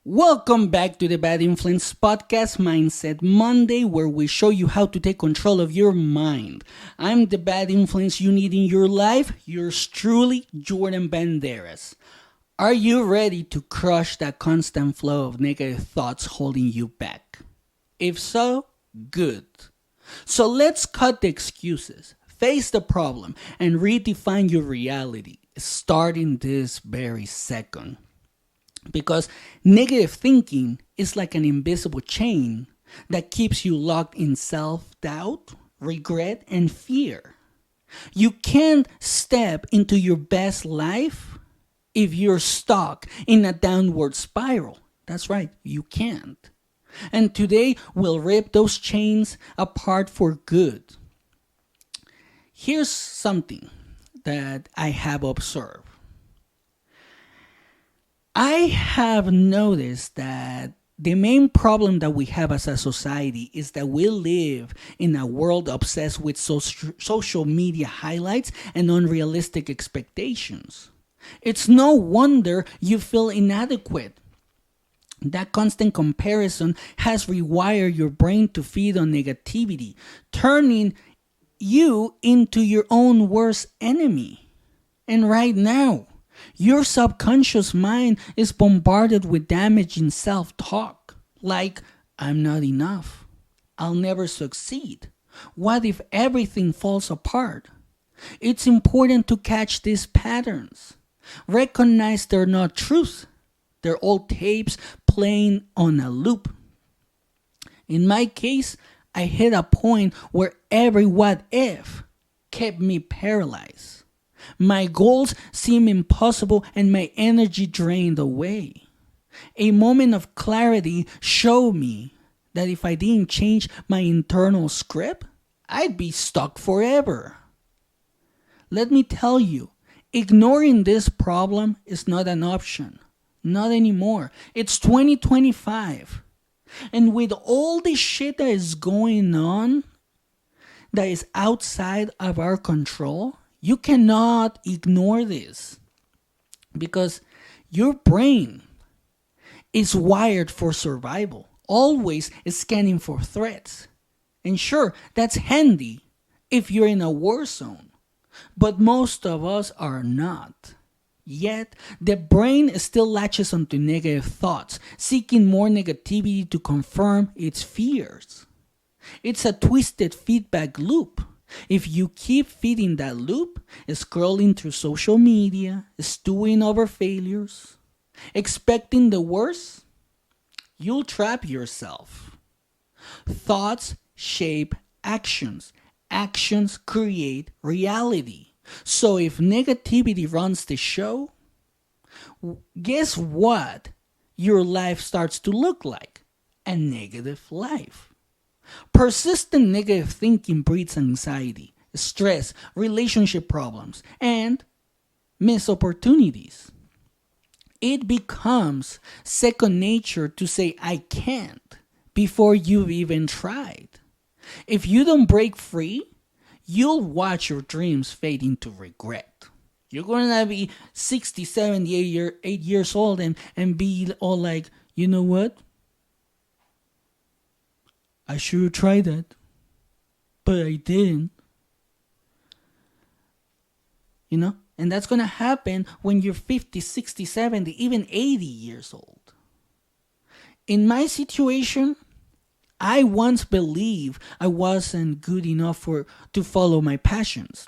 Welcome back to the Bad Influence Podcast Mindset Monday, where we show you how to take control of your mind. I'm the bad influence you need in your life. Yours truly, Bjordan Banderas. Are you ready to crush that constant flow of negative thoughts holding you back? If so, good. So let's cut the excuses, face the problem, and redefine your reality, starting this very second. Because negative thinking is like an invisible chain that keeps you locked in self-doubt, regret, and fear. You can't step into your best life if you're stuck in a downward spiral. That's right, you can't. And today we'll rip those chains apart for good. Here's something that I have observed. I have noticed that the main problem that we have as a society is that we live in a world obsessed with social media highlights and unrealistic expectations. It's no wonder you feel inadequate. That constant comparison has rewired your brain to feed on negativity, turning you into your own worst enemy. And right now, your subconscious mind is bombarded with damaging self-talk, like, I'm not enough. I'll never succeed. What if everything falls apart? It's important to catch these patterns. Recognize they're not truth. They're old tapes playing on a loop. In my case, I hit a point where every what if kept me paralyzed. My goals seemed impossible and my energy drained away. A moment of clarity showed me that if I didn't change my internal script, I'd be stuck forever. Let me tell you, ignoring this problem is not an option. Not anymore. It's 2025. And with all the shit that is going on, that is outside of our control, you cannot ignore this because your brain is wired for survival, always scanning for threats. And sure, that's handy if you're in a war zone, but most of us are not. Yet, the brain still latches onto negative thoughts, seeking more negativity to confirm its fears. It's a twisted feedback loop. If you keep feeding that loop, scrolling through social media, stewing over failures, expecting the worst, you'll trap yourself. Thoughts shape actions. Actions create reality. So if negativity runs the show, guess what your life starts to look like? A negative life. Persistent negative thinking breeds anxiety, stress, relationship problems, and missed opportunities. It becomes second nature to say, I can't, before you've even tried. If you don't break free, you'll watch your dreams fade into regret. You're going to be 60, 70, 8 years old and be all like, you know what? I should have tried that, but I didn't. And that's going to happen when you're 50, 60, 70, even 80 years old. In my situation, I once believed I wasn't good enough to follow my passions.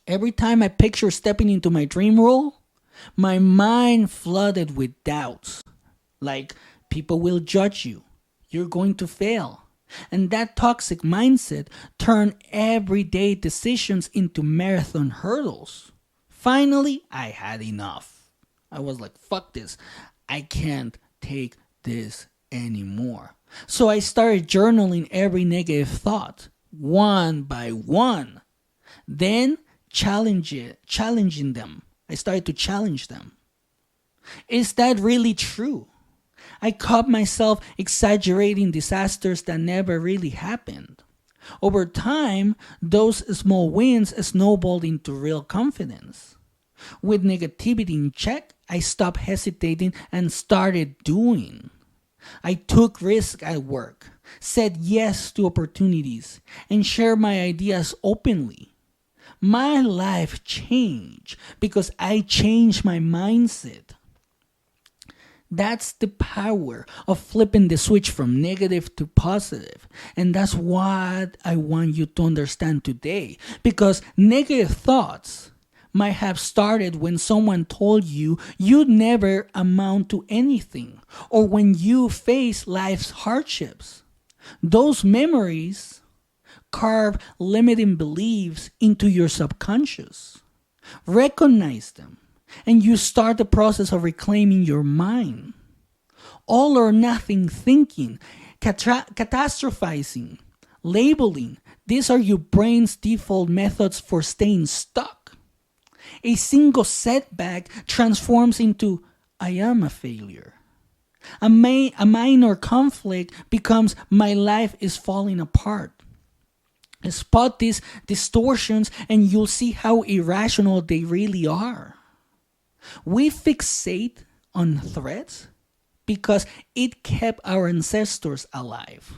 Every time I picture stepping into my dream role, my mind flooded with doubts. Like, people will judge you. You're going to fail. And that toxic mindset turned everyday decisions into marathon hurdles. Finally, I had enough. I was like, fuck this. I can't take this anymore. So I started journaling every negative thought, one by one. Then challenging them. I started to challenge them. Is that really true? I caught myself exaggerating disasters that never really happened. Over time, those small wins snowballed into real confidence. With negativity in check, I stopped hesitating and started doing. I took risks at work, said yes to opportunities, and shared my ideas openly. My life changed because I changed my mindset. That's the power of flipping the switch from negative to positive. And that's what I want you to understand today. Because negative thoughts might have started when someone told you you'd never amount to anything, or when you face life's hardships. Those memories carve limiting beliefs into your subconscious. Recognize them, and you start the process of reclaiming your mind. All or nothing thinking, catastrophizing, labeling, these are your brain's default methods for staying stuck. A single setback transforms into I am a failure. A minor conflict becomes my life is falling apart. Spot these distortions and you'll see how irrational they really are. We fixate on threats because it kept our ancestors alive.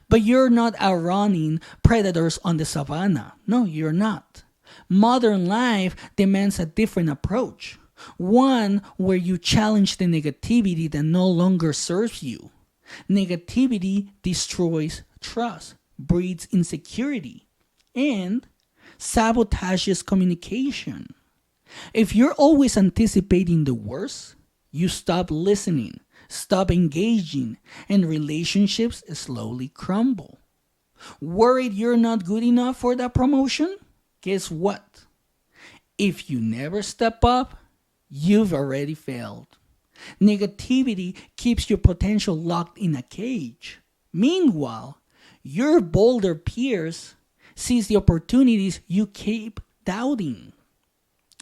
But you're not outrunning predators on the savannah. No, you're not. Modern life demands a different approach. One where you challenge the negativity that no longer serves you. Negativity destroys trust, breeds insecurity, and sabotages communication. If you're always anticipating the worst, you stop listening, stop engaging, and relationships slowly crumble. Worried you're not good enough for that promotion? Guess what? If you never step up, you've already failed. Negativity keeps your potential locked in a cage. Meanwhile, your bolder peers sees the opportunities you keep doubting.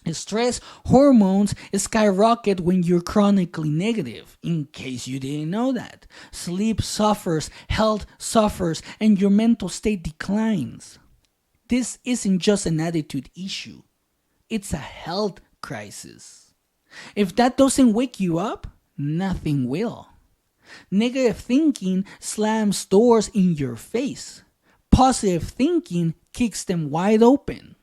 Stress hormones skyrocket when you're chronically negative, in case you didn't know that. Sleep suffers, health suffers, and your mental state declines. This isn't just an attitude issue. It's a health crisis. If that doesn't wake you up, nothing will. Negative thinking slams doors in your face. Positive thinking kicks them wide open.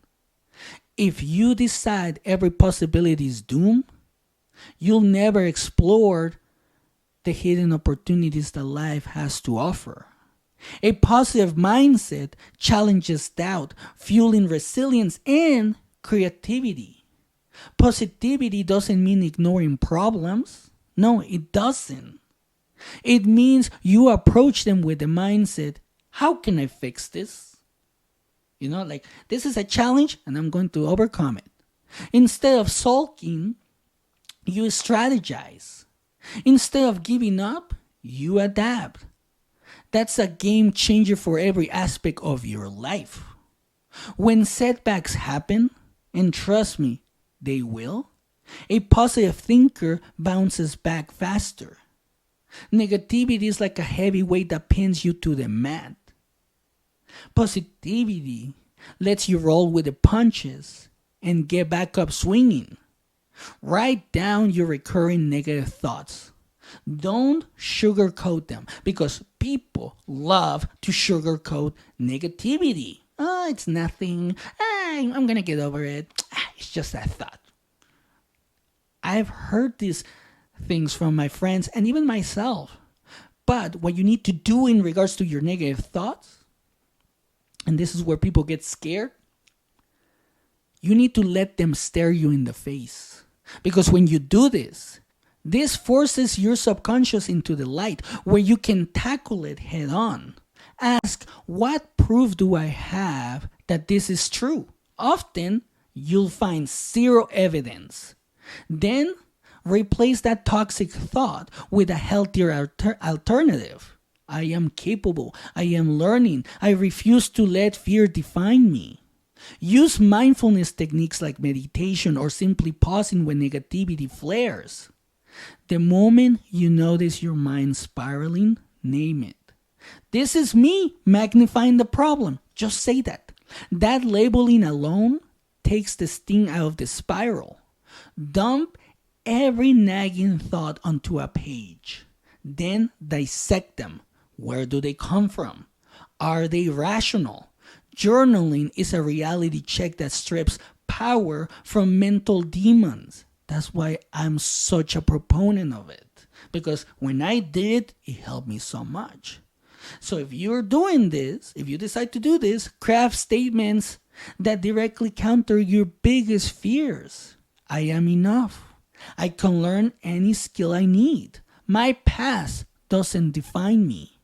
If you decide every possibility is doomed, you'll never explore the hidden opportunities that life has to offer. A positive mindset challenges doubt, fueling resilience and creativity. Positivity doesn't mean ignoring problems. No, it doesn't. It means you approach them with the mindset, how can I fix this? Like this is a challenge and I'm going to overcome it. Instead of sulking, you strategize. Instead of giving up, you adapt. That's a game changer for every aspect of your life. When setbacks happen, and trust me, they will, a positive thinker bounces back faster. Negativity is like a heavy weight that pins you to the mat. Positivity lets you roll with the punches and get back up swinging. Write down your recurring negative thoughts. Don't sugarcoat them because people love to sugarcoat negativity. Oh, it's nothing. I'm going to get over it. It's just a thought. I've heard these things from my friends and even myself. But what you need to do in regards to your negative thoughts, and this is where people get scared, you need to let them stare you in the face. Because when you do this forces your subconscious into the light where you can tackle it head on. Ask, what proof do I have that this is true? Often, you'll find zero evidence. Then, replace that toxic thought with a healthier alternative. I am capable. I am learning. I refuse to let fear define me. Use mindfulness techniques like meditation or simply pausing when negativity flares. The moment you notice your mind spiraling, name it. This is me magnifying the problem. Just say that. That labeling alone takes the sting out of the spiral. Dump every nagging thought onto a page. Then dissect them. Where do they come from? Are they rational? Journaling is a reality check that strips power from mental demons. That's why I'm such a proponent of it. Because when I did, it helped me so much. So if you're doing this, if you decide to do this, craft statements that directly counter your biggest fears. I am enough. I can learn any skill I need. My past doesn't define me.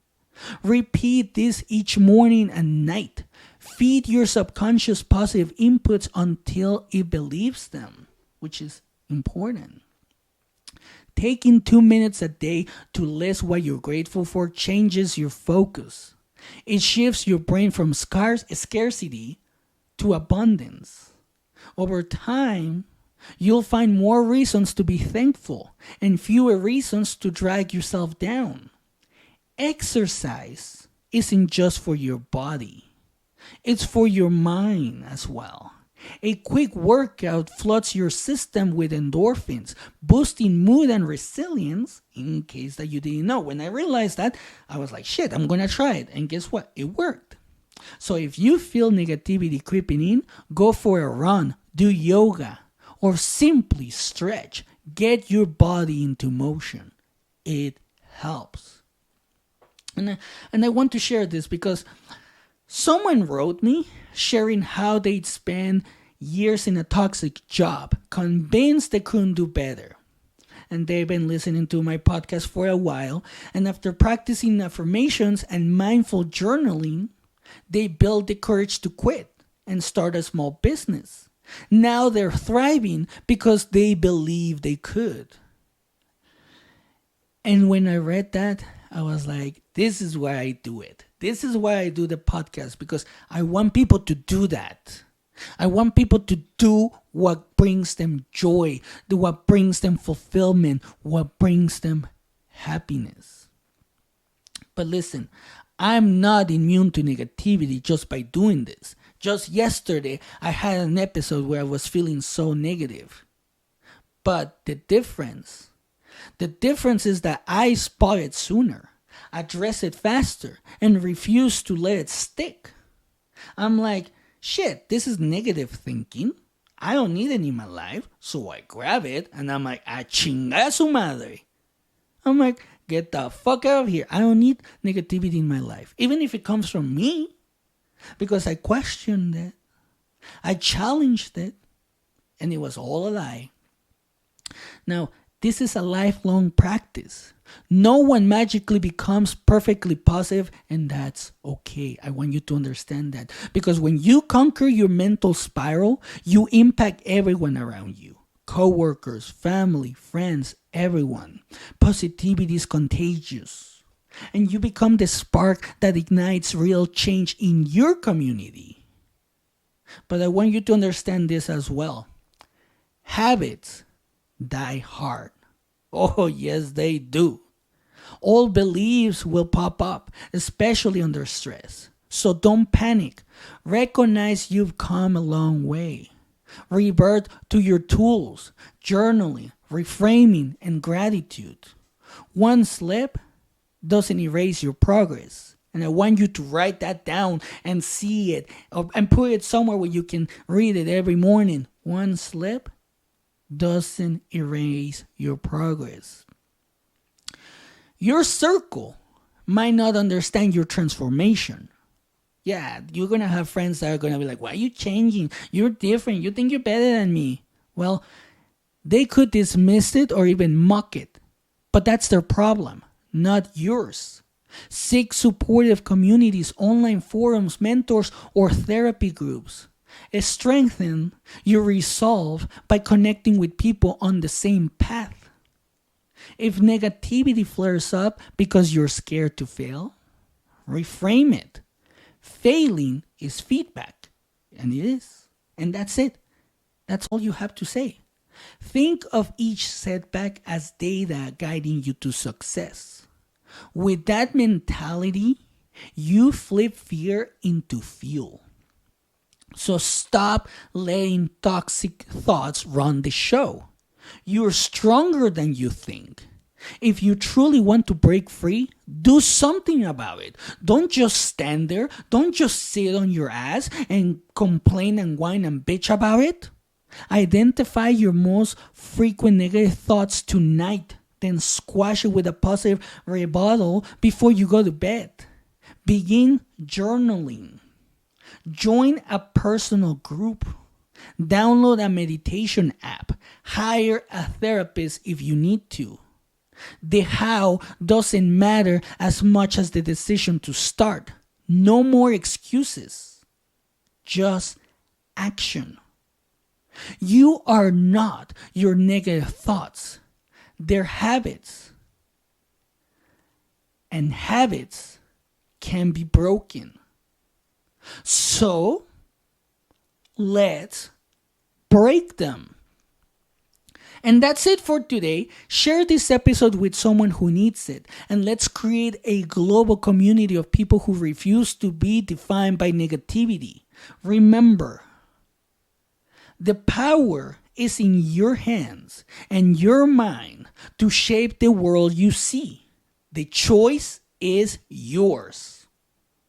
Repeat this each morning and night. Feed your subconscious positive inputs until it believes them, which is important. Taking 2 minutes a day to list what you're grateful for changes your focus. It shifts your brain from scarcity to abundance. Over time, you'll find more reasons to be thankful and fewer reasons to drag yourself down. Exercise isn't just for your body. It's for your mind as well. A quick workout floods your system with endorphins, boosting mood and resilience, in case that you didn't know. When I realized that, I was like, shit, I'm gonna try it. And guess what? It worked. So if you feel negativity creeping in, go for a run, do yoga, or simply stretch. Get your body into motion. It helps. And I want to share this because someone wrote me sharing how they'd spend years in a toxic job, convinced they couldn't do better. And they've been listening to my podcast for a while, and after practicing affirmations and mindful journaling, they built the courage to quit and start a small business. Now they're thriving because they believe they could. And when I read that, I was like, this is why I do it. This is why I do the podcast, because I want people to do that. I want people to do what brings them joy, do what brings them fulfillment, what brings them happiness. But listen, I'm not immune to negativity just by doing this. Just yesterday, I had an episode where I was feeling so negative. But the difference is that I spot it sooner, address it faster, and refuse to let it stick. I'm like, shit, this is negative thinking. I don't need it in my life. So I grab it and I'm like, a chinga su madre. I'm like, get the fuck out of here. I don't need negativity in my life. Even if it comes from me. Because I questioned it. I challenged it. And it was all a lie. Now, this is a lifelong practice. No one magically becomes perfectly positive, and that's okay. I want you to understand that. Because when you conquer your mental spiral, you impact everyone around you. Coworkers, family, friends, everyone. Positivity is contagious. And you become the spark that ignites real change in your community. But I want you to understand this as well. Habits die hard. Oh, yes, they do. Old beliefs will pop up, especially under stress. So don't panic. Recognize you've come a long way. Revert to your tools, journaling, reframing, and gratitude. One slip doesn't erase your progress. And I want you to write that down and see it and put it somewhere where you can read it every morning. One slip doesn't erase your progress. Your circle might not understand your transformation. Yeah, you're going to have friends that are going to be like, why are you changing? You're different. You think you're better than me. Well, they could dismiss it or even mock it. But that's their problem, not yours. Seek supportive communities, online forums, mentors, or therapy groups. Strengthen your resolve by connecting with people on the same path. If negativity flares up because you're scared to fail, reframe it. Failing is feedback, and it is. And that's it. That's all you have to say. Think of each setback as data guiding you to success. With that mentality, you flip fear into fuel. So stop letting toxic thoughts run the show. You're stronger than you think. If you truly want to break free, do something about it. Don't just stand there. Don't just sit on your ass and complain and whine and bitch about it. Identify your most frequent negative thoughts tonight, then squash it with a positive rebuttal before you go to bed. Begin journaling. Join a personal group. Download a meditation app. Hire a therapist if you need to. The how doesn't matter as much as the decision to start. No more excuses. Just action. You are not your negative thoughts. They're habits. And habits can be broken. So, let's break them. And that's it for today. Share this episode with someone who needs it. And let's create a global community of people who refuse to be defined by negativity. Remember, the power is in your hands and your mind to shape the world you see. The choice is yours.